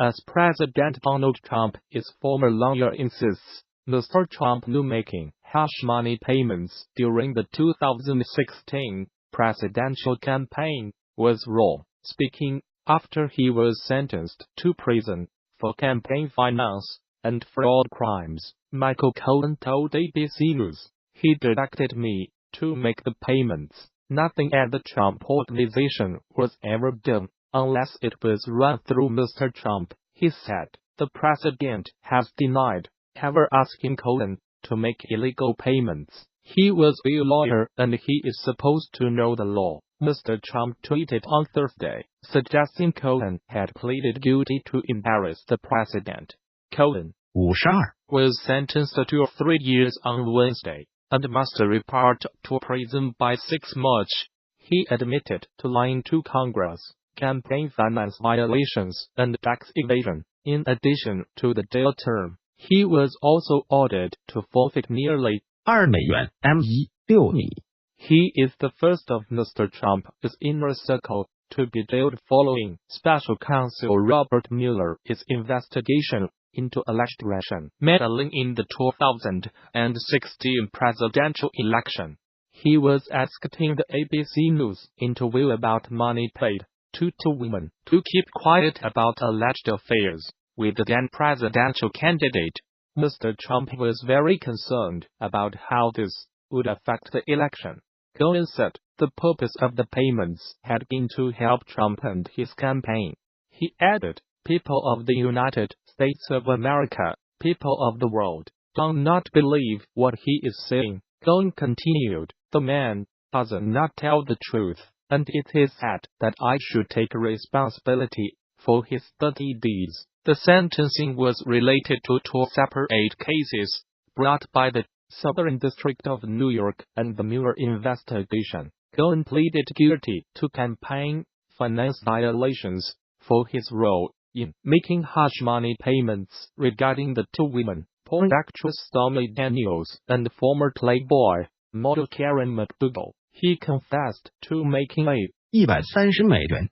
as President Donald Trump, his former lawyer insists, Mr. Trump knew making hush money payments during the 2016 presidential campaign was wrong. Speaking after he was sentenced to prison for campaign finance and fraud crimes, Michael Cohen told ABC News, "He directed me to make the payments. Nothing at the Trump organization was ever done unless it was run through Mr. Trump," he said. The president has denied ever asking Cohen to make illegal payments. He was a lawyer and he is supposed to know the law, Mr. Trump tweeted on Thursday, suggesting Cohen had pleaded guilty to embarrass the president. Cohen, 52, was sentenced to 3 years on Wednesday and must report to prison by 6 March. He admitted to lying to Congress, campaign finance violations, and tax evasion. In addition to the jail term, he was also ordered to forfeit nearly $2 M1 米. He is the first of Mr. Trump's inner circle to be jailed following Special Counsel Robert Mueller's investigation into alleged Russian meddling in the 2016 presidential election. He was asked in the ABC News interview about money paid to two women to keep quiet about alleged affairs with the then presidential candidate. Mr. Trump was very concerned about how this would affect the election. Cohen said the purpose of the payments had been to help Trump and his campaign. He added, "People of the United States of America, people of the world, do not believe what he is saying." Cohen continued, "The man does not tell the truth, and it is sad that I should take responsibility for his dirty deeds." The sentencing was related to 2 separate cases brought by the Southern District of New York and the Mueller investigation. Cohen pleaded guilty to campaign finance violations for his role in making hush money payments regarding the two women, porn actress Stormy Daniels and former Playboy model Karen McDougal. He confessed to making a $130,000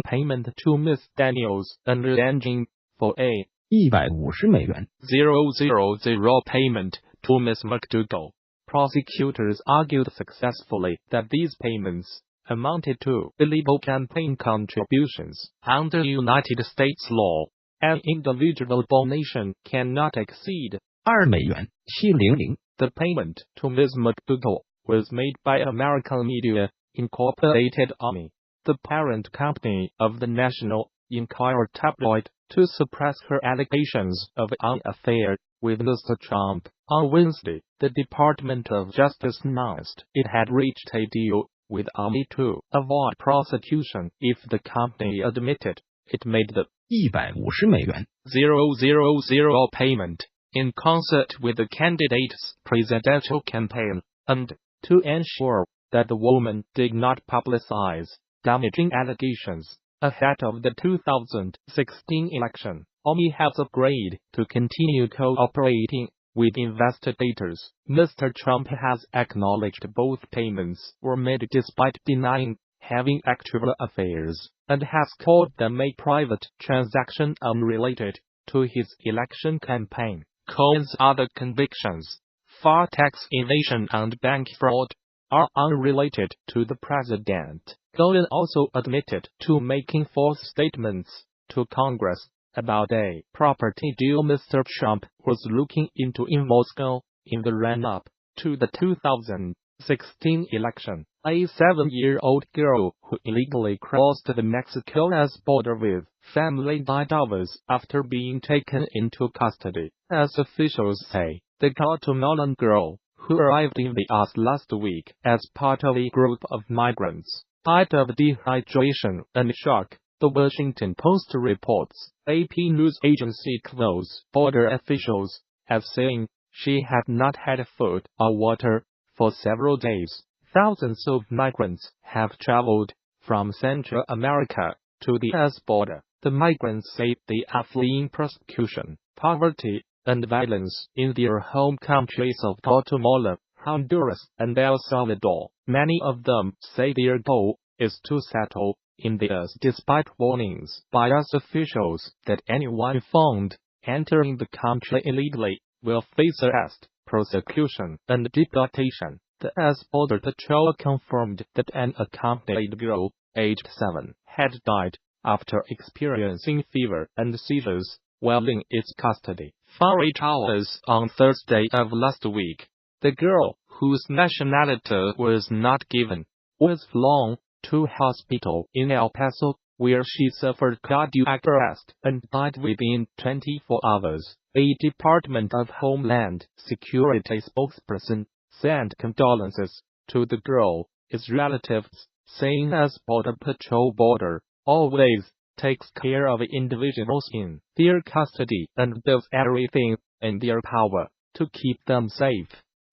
payment to Ms. Daniels and arranging for a $150,000 payment to Ms. McDougal. Prosecutors argued successfully that these payments amounted to illegal campaign contributions. Under United States law, an individual donation cannot exceed $2.700. The payment to Ms. McDougal was made by American Media Incorporated Army, the parent company of the National Enquirer tabloid, to suppress her allegations of an affair with Mr. Trump. On Wednesday, the Department of Justice announced it had reached a deal with Army to avoid prosecution if the company admitted it made the $150,000 payment in concert with the candidate's presidential campaign, and to ensure that the woman did not publicize damaging allegations ahead of the 2016 election. Army has agreed to continue cooperating with investigators. Mr. Trump has acknowledged both payments were made despite denying having actual affairs, and has called them a private transaction unrelated to his election campaign. Cohen's other convictions, for tax evasion and bank fraud, are unrelated to the president. Cohen also admitted to making false statements to Congress about a property deal Mr. Trump was looking into in Moscow in the run-up to the 2016 election. A 7-year-old girl who illegally crossed the Mexico-U.S. border with family died hours after being taken into custody. As officials say, the Guatemalan girl, who arrived in the U.S. last week as part of a group of migrants, died of dehydration and shock, the Washington Post reports. AP news agency close border officials as saying she had not had food or water for several days. Thousands of migrants have traveled from Central America to the U.S. border. The migrants say they are fleeing persecution, poverty, and violence in their home countries of Guatemala, Honduras, and El Salvador. Many of them say their goal is to settle in the US despite warnings by US officials that anyone found entering the country illegally will face arrest, prosecution, and deportation. The US Border Patrol confirmed that an accompanied girl, aged 7, had died after experiencing fever and seizures while in its custody for 8 hours on Thursday of last week. The girl, whose nationality was not given, was flown to hospital in El Paso, where she suffered cardiac arrest and died within 24 hours. A Department of Homeland Security spokesperson sent condolences to the girl, its relatives, saying as Border Patrol Border always takes care of individuals in their custody and does everything in their power to keep them safe.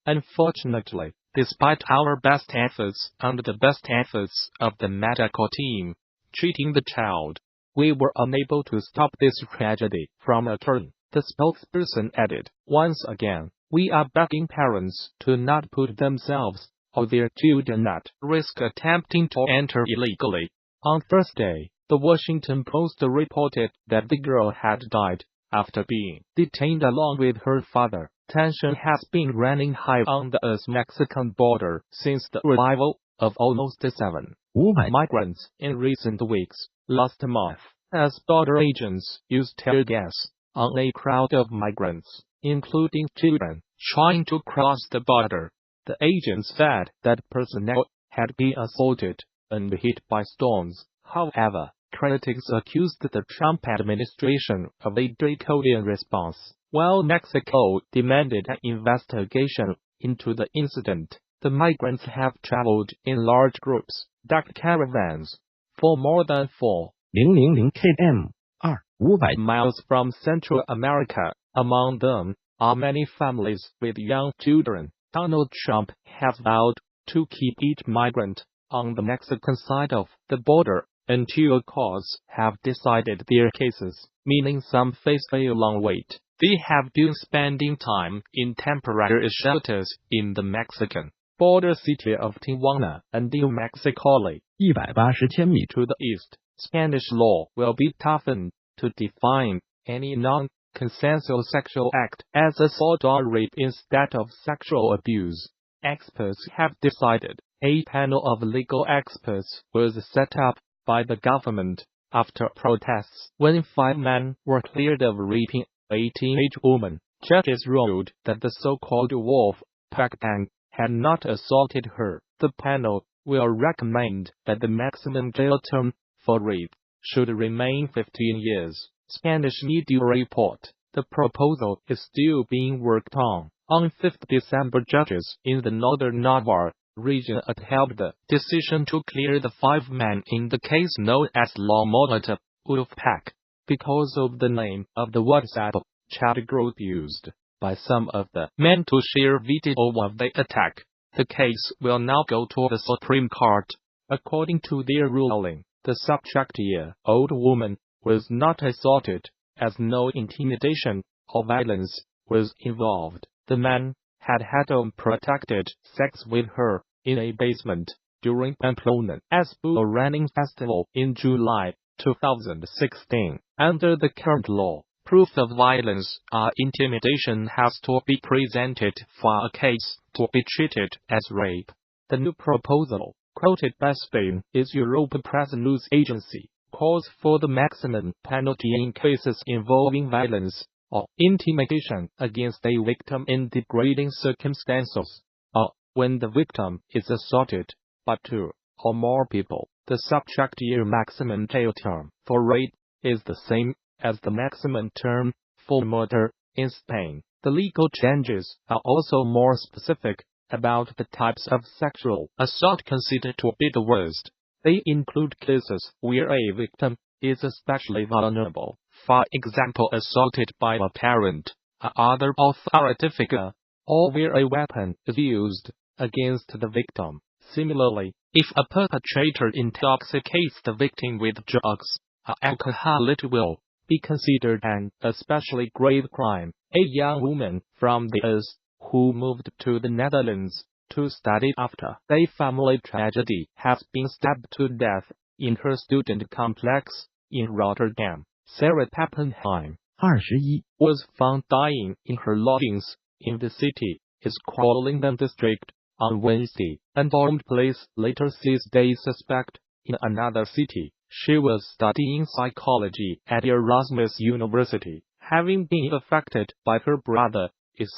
Unfortunately, despite our best efforts and the best efforts of the medical team treating the child, we were unable to stop this tragedy from occurring, the spokesperson added. Once again, we are begging parents to not put themselves or their children at risk attempting to enter illegally. On Thursday, the Washington Post reported that the girl had died after being detained along with her father. Tension has been running high on the US-Mexican border since the arrival of almost 7 migrants in recent weeks. Last month, as border agents used tear gas on a crowd of migrants, including children, trying to cross the border, the agents said that personnel had been assaulted and hit by stones. However, critics accused the Trump administration of a draconian response, while Mexico demanded an investigation into the incident. The migrants have traveled in large groups, dark caravans, for more than 4,000 km, 500 miles from Central America. Among them are many families with young children. Donald Trump has vowed to keep each migrant on the Mexican side of the border until courts have decided their cases, meaning some face a long wait. They have been spending time in temporary shelters in the Mexican border city of Tijuana and New Mexicali. 180千米 To the east, Spanish law will be toughened to define any non-consensual sexual act as assault or rape instead of sexual abuse. Experts have decided. A panel of legal experts was set up by the government after protests when 5 men were cleared of raping a teenage woman. Judges ruled that the so-called wolf pack gang had not assaulted her. The panel will recommend that the maximum jail term for rape should remain 15 years. Spanish media report. The proposal is still being worked on. On 5 December, judges in the northern Navarre region upheld the decision to clear the 5 men in the case known as La Molotov Wolf Pack because of the name of the WhatsApp chat group used by some of the men to share video of the attack. The case will now go to the Supreme Court. According to their ruling, the subject-year-old woman was not assaulted, as no intimidation or violence was involved. The man had unprotected sex with her in a basement during Pamplona's Bull Running Festival in July 2016. Under the current law, proof of violence or intimidation has to be presented for a case to be treated as rape. The new proposal, quoted by Spain, is Europa Press news agency, calls for the maximum penalty in cases involving violence or intimidation against a victim in degrading circumstances, or when the victim is assaulted by 2 or more people. The subject-year maximum jail term for rape is the same as the maximum term for murder in Spain. The legal changes are also more specific about the types of sexual assault considered to be the worst. They include cases where a victim is especially vulnerable, for example assaulted by a parent, or other authority figure, or where a weapon is used against the victim. Similarly, if a perpetrator intoxicates the victim with drugs or alcohol, it will be considered an especially grave crime. A young woman from the US who moved to the Netherlands to study after a family tragedy has been stabbed to death in her student complex in Rotterdam. Sarah Pappenheim, 21, was found dying in her lodgings in the city, is Croydon district, on Wednesday. An armed police later seized a suspect in another city. She was studying psychology at Erasmus University, having been affected by her brother's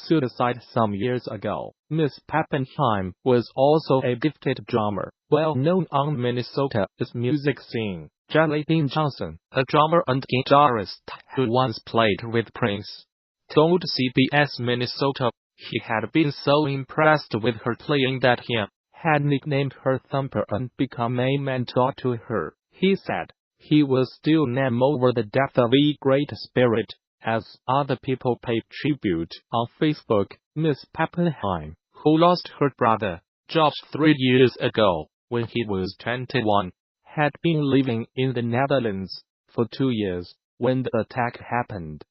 suicide some years ago. Miss Pappenheim was also a gifted drummer, well known on Minnesota's music scene. Jelly Bean Johnson, a drummer and guitarist who once played with Prince, told CBS Minnesota he had been so impressed with her playing that he had nicknamed her Thumper and become a mentor to her. He said he was still numb over the death of a great spirit. As other people paid tribute on Facebook, Miss Pappenheim, who lost her brother, George 3 years ago when he was 21, had been living in the Netherlands for 2 years when the attack happened.